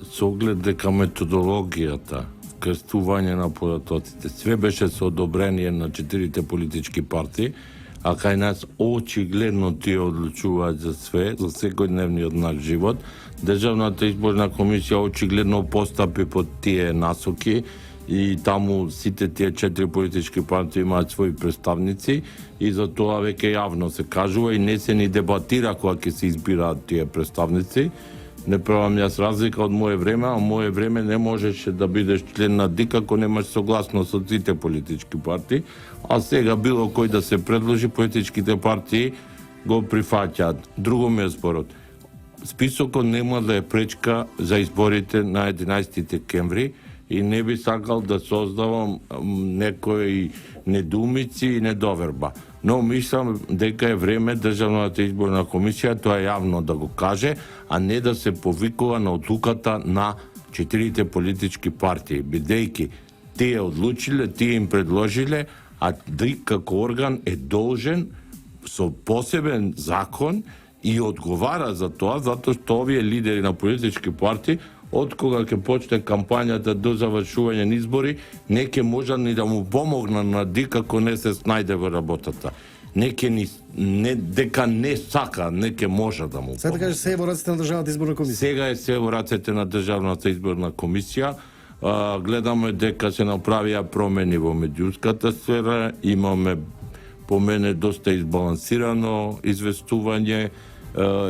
Со оглед дека методологијата, крстување на податоците, све беше со одобрение на 4 политички партии, а кај нас очигледно тие одлучуваат за све, за секојдневниот наш живот. Државната изборна комисија очигледно постапи под тие насоки и таму сите тие 4 политички партии имаат своји представници и за тоа веќе јавно се кажува и не се ни дебатира кога ќе се избираат тие представници. Не правам јас разлика од мое време, а мое време не можеше да бидеш член на ДИК ако немаш согласност од сите политички партии, а сега било кој да се предложи, политичките партии го прифаќаат. Друго ми е зборот. Списокот нема да е пречка за изборите на 11 декември и не би сакал да создавам некои недоумици и недоверба. Но мислам дека е време Државната изборна комисија тоа јавно да го каже, а не да се повикува на одлуката на 4 политички партии, бидејќи тие одлучиле, тие им предложиле, а ДИК како орган е должен со посебен закон и одговара за тоа, затоа што овие лидери на политички партии од кога ќе почне кампањата до завршување на избори, не ќе можат ни да му помогнат на ДИК ако не се снајде во работата. Не дека не сака, не ќе може да му помогнат. Сега да кажеш, се е во рацете на Државната изборна комисија. Сега е се во рацете на Државната изборна комисија. Гледаме дека се направија промени во медиумската сфера, имаме по мене доста избалансирано известување,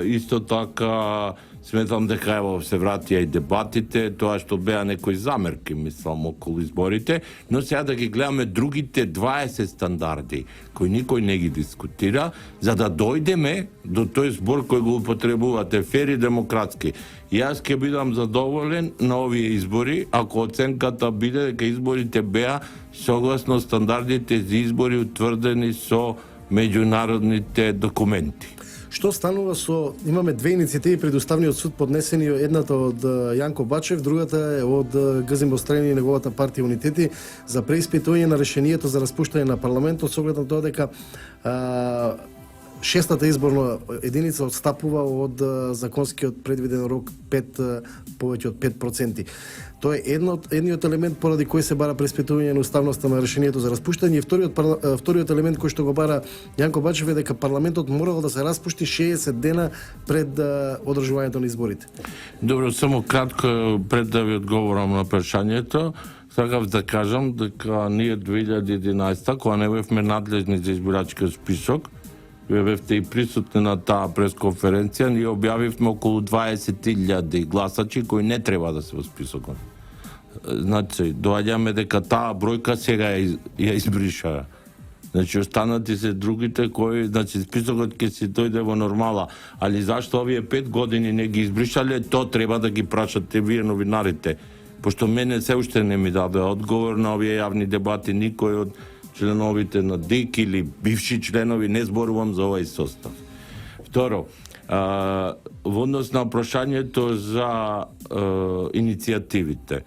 исто така сметам дека ево се вратија и дебатите, тоа што беа некои замерки, мислам, околу изборите, но сега да ги гледаме другите 20 стандарди, кои никој не ги дискутира, за да дојдеме до тој збор кој го употребувате, фер и демократски. Јас ќе бидам задоволен на овие избори, ако оценката биде дека изборите беа согласно стандардите за избори утврдени со меѓународните документи. Што станува со... Имаме две иницијативи пред Уставниот суд поднесени, едната од Јанко Бачев, другата е од Гзим Бострени и неговата партија Унитети за преиспитување на решението за распуштање на парламентот, со оглед на тоа дека шестата изборна единица отстапува од законскиот предвиден рок повеќе од 5%. Тоа е едниот елемент поради кој се бара преиспитување на уставноста на решението за распуштање и вториот елемент кој што го бара Јанко Бачев е дека парламентот морал да се распушти 60 дена пред одржувањето на изборите. Добро, само кратко пред да ви одговорам на прашањето, сакав да кажам дека ние 2011 кога не бевме надлежни за избирачкиот список, вие бевте и присутни на таа пресконференција, ние објавивме околу 20.000 гласачи кои не треба да се во списокот. Значи, доаѓаме дека таа бројка сега ја избришаа. Значи, останати се другите кои, значи, списокот ќе си дојде во нормала. Али зашто овие 5 години не ги избришале, то треба да ги прашате вие новинарите. Пошто мене се уште не ми даде одговор на овие јавни дебати, никој од членовите на ДИК или бивши членови, не зборувам за овој состав. Второ, во однос на прашањето за иницијативите.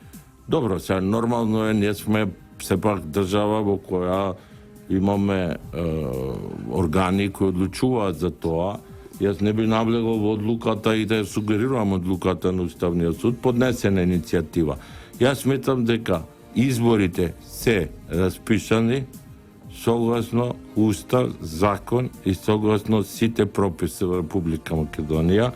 Добро, сега нормално е, ние сме сепак држава во која имаме органи кои одлучуваат за тоа. Јас не би наблегол во одлуката и да сугерирам одлуката на Уставниот суд, поднесена иницијатива. Јас сметам дека изборите се распишани согласно Устав, закон и согласно сите прописи во Република Македонија.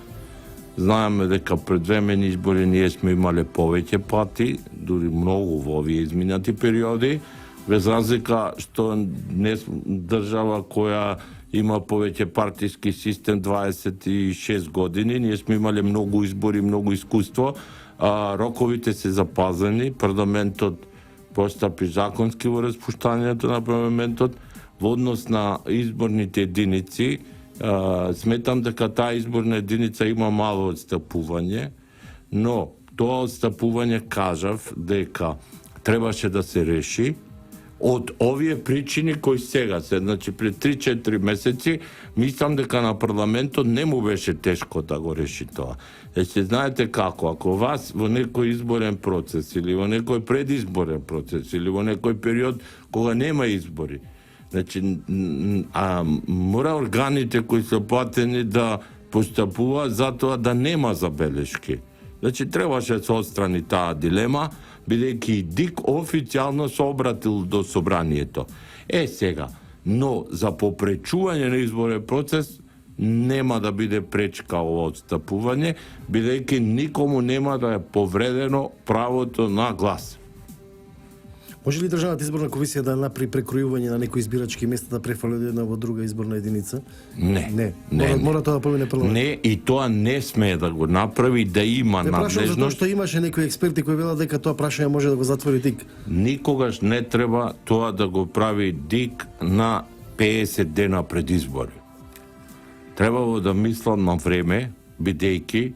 Знаеме дека предвремени избори ние сме имале повеќе пати, дури многу во овие изминати периоди, без разлика што не држава која има повеќе партиски систем 26 години, ние сме имале многу избори, многу искуство, роковите се запазени, парламентот постапи законски во распуштањето на парламентот. Во однос на изборните единици, сметам дека таа изборна единица има мало отстапување, но тоа отстапување кажав дека требаше да се реши од овие причини кои сега се, значи пред 3-4 месеци, мислам дека на парламентот не му беше тешко да го реши тоа. Значи, знаете како, ако вас во некој изборен процес или во некој предизборен процес или во некој период кога нема избори, значи, мора органите кои се платени да постапуваат за тоа да нема забелешки. Значи требаше да се отстрани таа дилема, бидејќи ДИК официјално се обратил до собранието. Сега, но за попречување на изборен процес нема да биде пречка ова отстапување, бидејќи никому нема да е повредено правото на глас. Може ли Државната изборна комисија да направи прекројување на некои избирачки места да префали од една во друга изборна единица? Не. Мора тоа да помине парламент. Не, и тоа не смее да го направи, да има Не прашам затоа надлежност. што имаше некои експерти кои велат дека тоа прашање може да го затвори ДИК. Никогаш не треба тоа да го прави ДИК на 50 дена пред избори. Требало да мислам на време, бидејќи,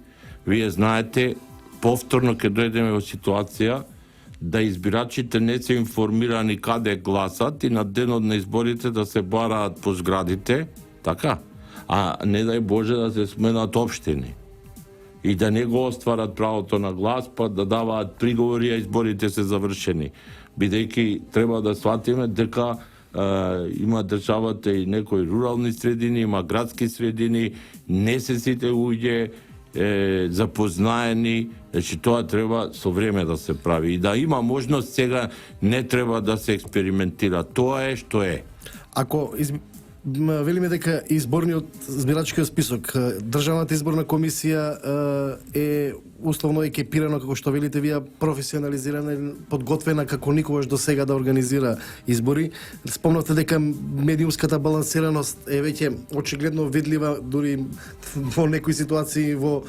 вие знаете, повторно ќе дојдеме во ситуација да избирачите не се информирани каде гласат и на денот на изборите да се бараат по зградите, така, а не дај Боже да се сменат општини и да не го остварат правото на глас, па да даваат приговори, а изборите се завршени. Бидејќи треба да сватиме дека има државата и некои рурални средини, има градски средини, не се сите луѓе запознаени, значи тоа треба со време да се прави и да има можност, сега не треба да се експериментира. Тоа е што е. Ако велиме дека изборниот збирачкиот список, Државната изборна комисија е условно екипирано, како што велите вие, професионализирана, подготвена како никогаш до сега да организира избори. Спомнавте дека медиумската балансираност е веќе очигледно видлива, дури во некои ситуации во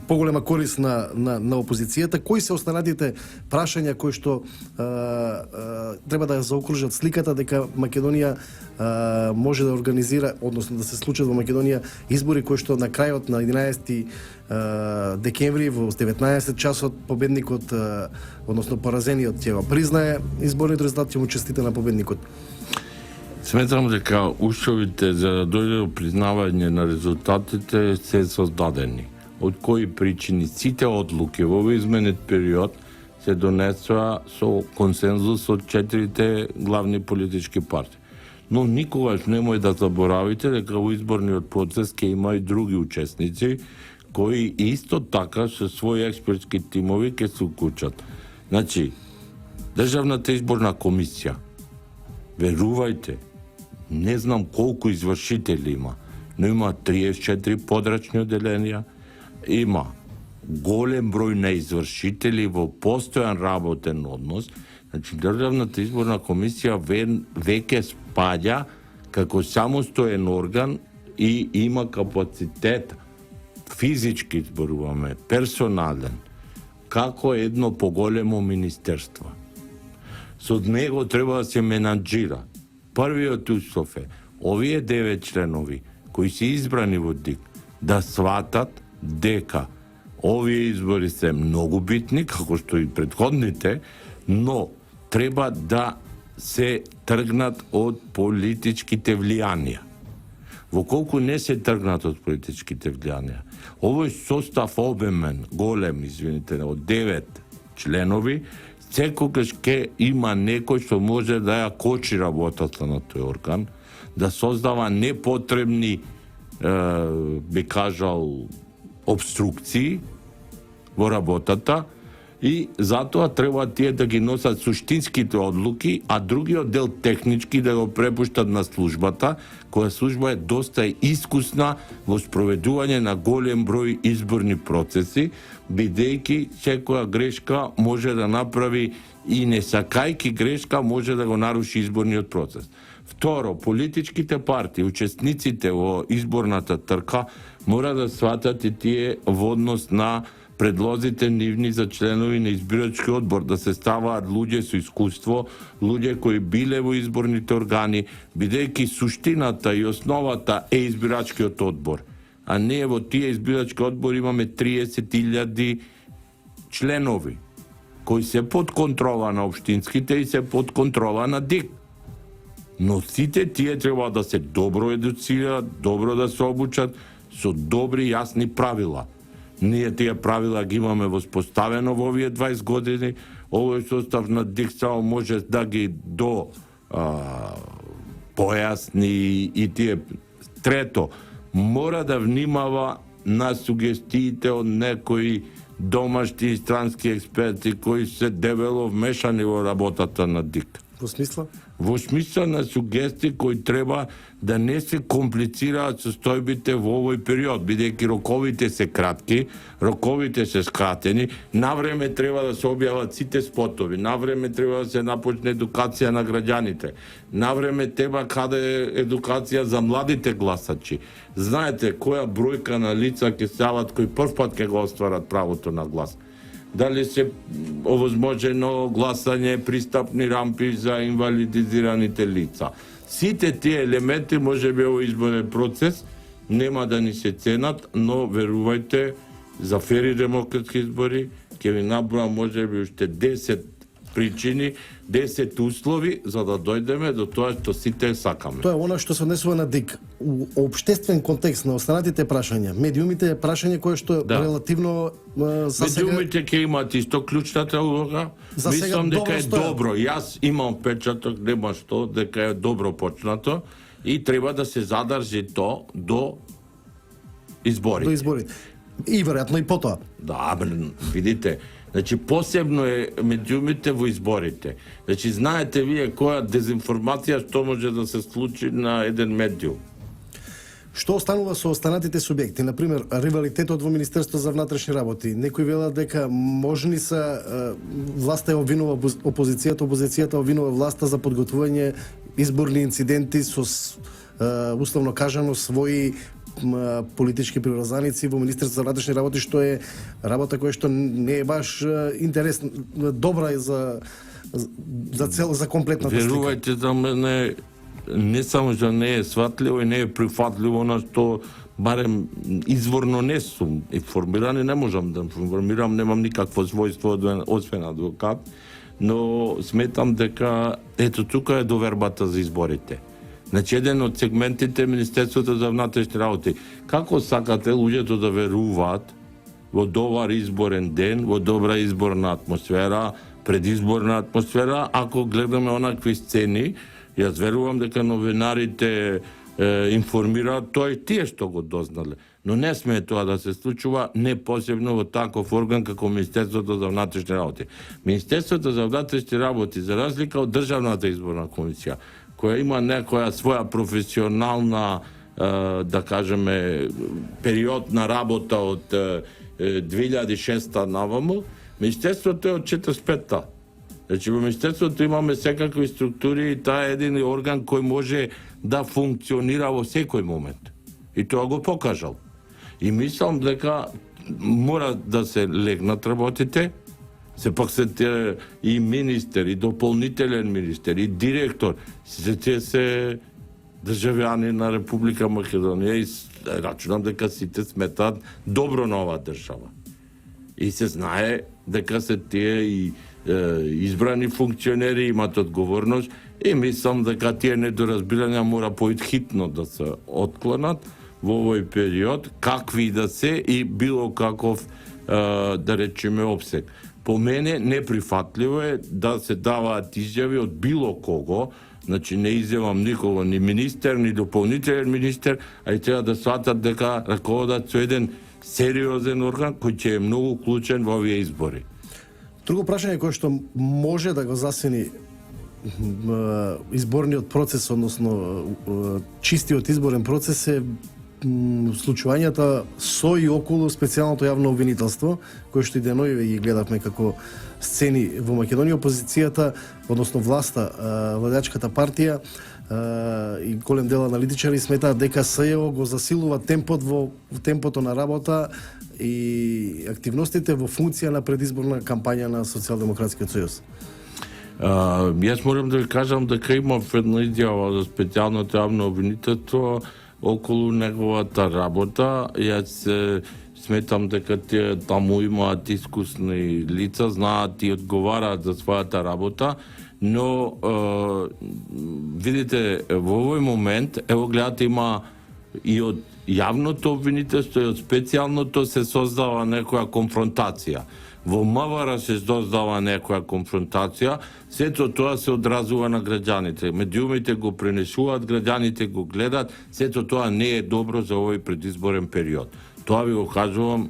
поголема корист на опозицијата. Кои се останатите прашања кои што треба да заокружат сликата дека Македонија може да организира, односно да се случат во Македонија избори кои што на крајот на 11 декември во 19 часот победникот, односно поразениот ќе го признае изборните резултати, му честита на победникот. Сметам дека условите за да дојде до признавање на резултатите се создадени. Од кои причини сите одлуки во овој изменет период се донесоа со консензус од 4 главни политички партии. Но никогаш немој да заборавите дека во изборниот процес ќе има и други учесници кои исто така со своји експертски тимови ќе се уклучат. Значи, Државната изборна комисија, верувајте, не знам колку извршители има, но има 34 подрачни оделенија, има голем број на извршители во постојан работен однос. Значи, Државната изборна комисија веќе спаѓа како самостоен орган и има капацитет, физички зборуваме, персонален, како едно поголемо министерство. Со него треба да се менаџира. Првиот услов е овие 9 членови кои се избрани во ДИК да сватат дека овие избори се многу битни, како што и претходните, но треба да се тргнат од политичките влијанија. Во колку не се тргнат од политичките влијанија, овој состав обемен, голем, извините, од 9 членови, секогаш ќе има некој што може да ја кочи работата на тој орган, да создава непотребни, би кажал, обструкции во работата и затоа треба тие да ги носат суштинските одлуки, а другиот дел технички да го препуштат на службата, која служба е доста искусна во спроведување на голем број изборни процеси, бидејќи секоја грешка може да направи и не сакајки грешка може да го наруши изборниот процес. Второ, политичките партии, учесниците во изборната трка мора да сватат и тие во однос на предлозите нивни за членови на избирачки одбор, да се ставаат луѓе со искуство, луѓе кои биле во изборните органи, бидејќи суштината и основата е избирачкиот одбор. А ние во тие избирачки одбори имаме 30.000 членови, кои се под контрола на општинските и се под контрола на ДИК. Но сите тие треба да се добро едуцираат, добро да се обучат, со добри јасни правила. Ние тие правила ги имаме воспоставено во овие 20 години, овој состав на ДИК само може да ги појасни и тие. Трето, мора да внимава на сугестиите од некои домашни и странски експерти кои се дебело вмешани во работата на ДИК. Во смисла? Во смисла на сугестии кои треба да не се комплицираат состојбите во овој период, бидејќи роковите се кратки, роковите се скратени, навреме треба да се објават сите спотови, навреме треба да се напочне едукација на граѓаните, навреме треба каде едукација за младите гласачи. Знаете која бројка на лица ќе стават кои првпат ќе го остварат правото на глас. Дали се овозможено гласање, пристапни рампи за инвалидизираните лица. Сите тие елементи може би овој изборен процес нема да ни се ценат, но верувајте, за фери демократски избори ќе ви наброам може би уште 10 причини, 10 услови за да дојдеме до тоа што сите сакаме. Тоа е она што се однесува на ДИК. У обштествен контекст на останатите прашања, медиумите е прашање кое што релативно за сега... Медиумите ќе имат исто клучната улога. Мислам дека е добро. Јас имам печаток, нема што, дека е добро почнато и треба да се задржи то до изборите. До изборите. И веројатно и потоа. Да, видите, значи посебно е медиумите во изборите. Значи знаете вие која дезинформација што може да се случи на еден медиум. Што останува со останатите субјекти? Например, ривалитетот во Министерство за внатрешни работи. Некои велат дека можни се власта ја обвинува опозицијата обвинува власта за подготвување изборни инциденти со условно кажано своји политички приврзаници во Министерство за внатрешни работи, што е работа која што не е баш интересна, добра и за комплетната слика. Верувајте за мене, не само што не е сватливо и не е прифатливо на што барем изворно не сум информиран и не можам да информирам, немам никакво својство освен адвокат, но сметам дека ето тука е довербата за изборите. Значи, еден од сегментите Министерството за внатрешни работи. Како сакате луѓето да веруваат во добар изборен ден, во добра изборна атмосфера, предизборна атмосфера, ако гледаме онакви сцени? Јас верувам дека новинарите информираат тоа и тие што го дознале. Но не смее тоа да се случува, не посебно во таков орган како Министерството за внатрешни работи. Министерството за внатрешни работи, за разлика од Државната изборна комисија, која има некоја своја професионална, да кажеме, период на работа од 2006 наваму, Министерството е од 45-та. Значи, во Министерството имаме секакви структури и таа е един орган кој може да функционира во секој момент. И тоа го покажал. И мислам дека мора да се легнат работите, сепак се те и министер, и дополнителен министер, и директор, се тие се државјани на Република Македонија и рачунам дека сите сметаат добро на оваа држава. И се знае дека се тие и избрани функционери имаат одговорност и мислам дека тие недоразбирања мора поитхитно да се отклонат во овој период, какви да се и било каков, да речеме, обсег. По мене неприфатливо е да се даваат изјави од било кого, значи не изјавам никого, ни министер, ни дополнителен министер, а и треба да сватат дека раководат со еден сериозен орган кој ќе е многу клучен во овие избори. Друго прашање кое што може да го засени изборниот процес, односно чистиот изборен процес е случувањата со и околу специјалното јавно обвинителство, кое што и деноиве ги гледавме како сцени во Македонија. Опозицијата, односно власта, владеачката партија и голем дел аналитичари сметаат дека СЈО го засилува темпото на работа и активностите во функција на предизборна кампања на Социјалдемократскиот сојуз. Јас морам да ви кажам дека имав една изјава за специјалното јавно обвинителство околу неговата работа. Јас сметам дека тие таму имаат искусни лица, знаат и одговараат за својата работа, но видите, во овој момент, ево гледате, има и од јавното обвинителство и од специјалното се создава некоја конфронтација. Во МВР се создава некоја конфронтација, сето тоа се одразува на граѓаните. Медиумите го пренесуваат, граѓаните го гледат, сето тоа не е добро за овој предизборен период. Тоа ви го кажувам,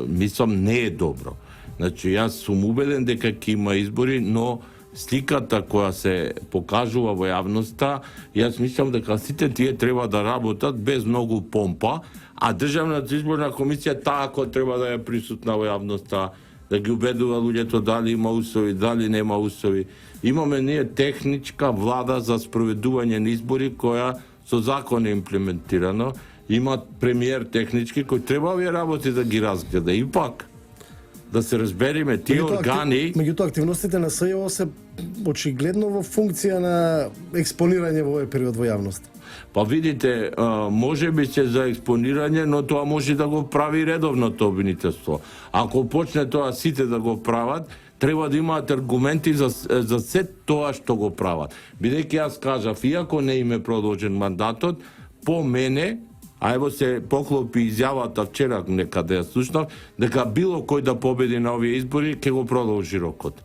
мислам, не е добро. Значи, јас сум убеден дека ќе има избори, но сликата која се покажува во јавноста, јас мислам дека сите тие треба да работат без многу помпа, а Државната изборна комисија таа која треба да ја присутна во јавноста, да ги убедува луѓето дали има услови, дали нема услови. Имаме ние техничка влада за спроведување на избори која со закон е имплементирано. Има премиер технички кој треба овие работи да ги разгледа. И пак, да се разбериме, тие органи... Меѓутоа, активностите на СЈО се очигледно во функција на експонирање во овој период во јавност. Па видите, може би се за експонирање, но тоа може да го прави редовното обвинителство. Ако почне тоа сите да го прават, треба да имаат аргументи за се тоа што го прават. Бидејќи јас кажав, иако не им е продолжен мандатот, по мене, а ево се поклопи изјавата вчера некаде ја слушнав, дека било кој да победи на овие избори, ќе го продолжи рокот.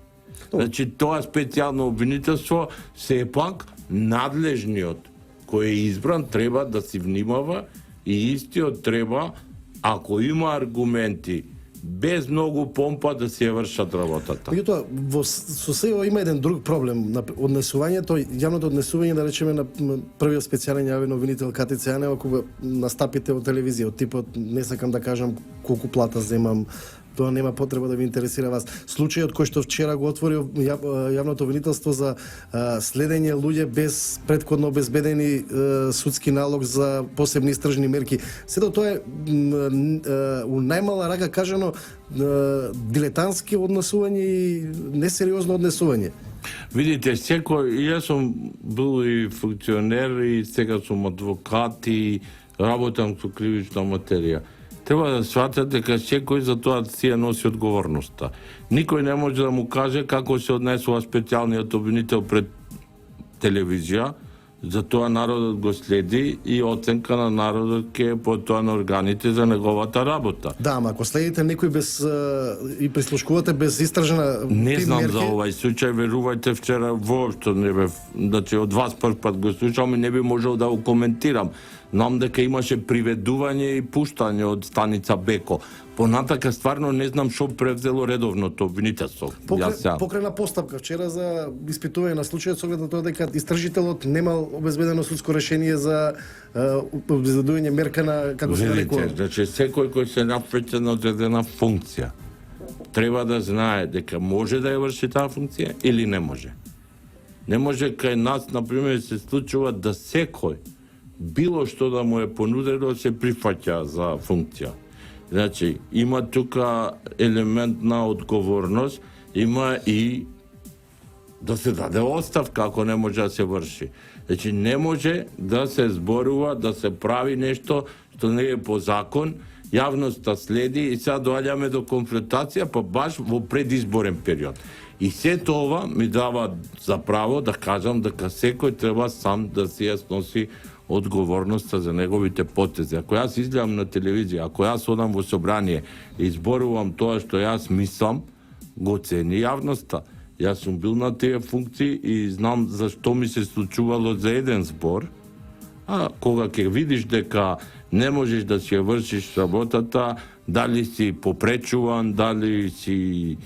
Значи, тоа специјално обвинителство, сепак, надлежниот кој е избран треба да си внимава и истиот треба, ако има аргументи, без многу помпа да си ја вршат работата. Меѓутоа, со СЈО има еден друг проблем на однесувањето, јавното однесување, да речеме, на првиот специјален јавен обвинител Катица Јанева, кога настапите во телевизија, од типот, не сакам да кажам колку плата земам, тоа нема потреба да ви интересира вас. Случајот кој што вчера го отвори јавното обвинителство за следење луѓе без претходно обезбедени судски налог за посебни истражни мерки. Сето тоа е у најмала рага кажано дилетантски однесување и несериозно однесување. Видите, секој, јас сум бил и функционер и сега сум адвокат и работам со кривична материја. Треба да сватат дека секој за тоа си ја носи одговорноста. Никој не може да му каже како се однесува специјалниот обвинител пред телевизија, за тоа народот го следи и оценка на народот ќе по тоа на органите за неговата работа. Да, ама ако следите некој без и прислушкувате без истражна не знам мерки... за овај случај, верувајте, вчера воопшто не бев, значи од вас прв пат го слушам и не би можел да го коментирам. Знам дека имаше приведување и пуштање од станица Беко. Понатака стварно не знам што превзело редовното обвинителство. Покрена постапка вчера за испитување на случајот со оглед на тоа дека истражителот немал обезбедено судско решение за обезбедување мерка на како се нарекува. Значи секој кој се нафрече на одредена функција треба да знае дека може да ја врши таа функција или не може. Не може кај нас, например, се случува да секој било што да му е понудено се прифаќа за функција. Значи, има тука елемент на одговорност, има и да се даде оставка ако не може да се врши. Значи, не може да се зборува, да се прави нешто што не е по закон, јавноста следи и сега доаѓаме до конфронтација, па баш во предизборен период. И се тоа ми дава за право да кажам дека секој треба сам да си ја сноси одговорноста за неговите потези. Ако јас изгледам на телевизија, ако јас одам во собрание и зборувам тоа што јас мислам, го цени јавноста. Јас сум бил на тие функции и знам зашто ми се случувало за еден збор, а кога ќе видиш дека не можеш да си ја вршиш работата, дали си попречуван, дали си,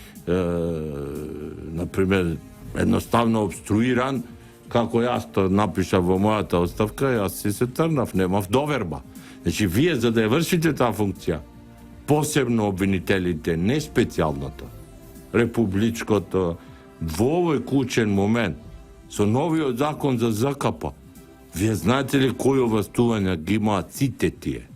например, едноставно обструиран, како јас тоа напишав во мојата оставка, јас се трнав, немав доверба. Значи, вие за да ја вршите таа функција, посебно обвинителите, не специјалното, републичкото, во овој клучен момент, со новиот закон за ЗКП, вие знаете ли кои овластувања ги имаат сите тие?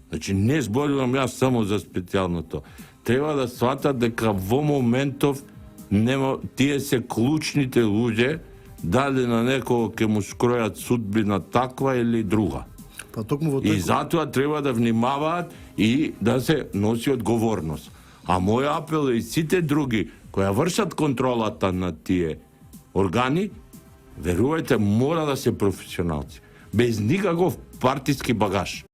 Значи, не зборувам јас само за специјалното. Треба да сватат дека во моментов нема, тие се клучните луѓе, дали на некого ќе му скројат судбина таква или друга. Па токму во тој... И затоа треба да внимаваат и да се носи одговорност. А мој апел е и сите други кои вршат контролата на тие органи, верувајте, мора да се професионалци. Без никаков партиски багаж.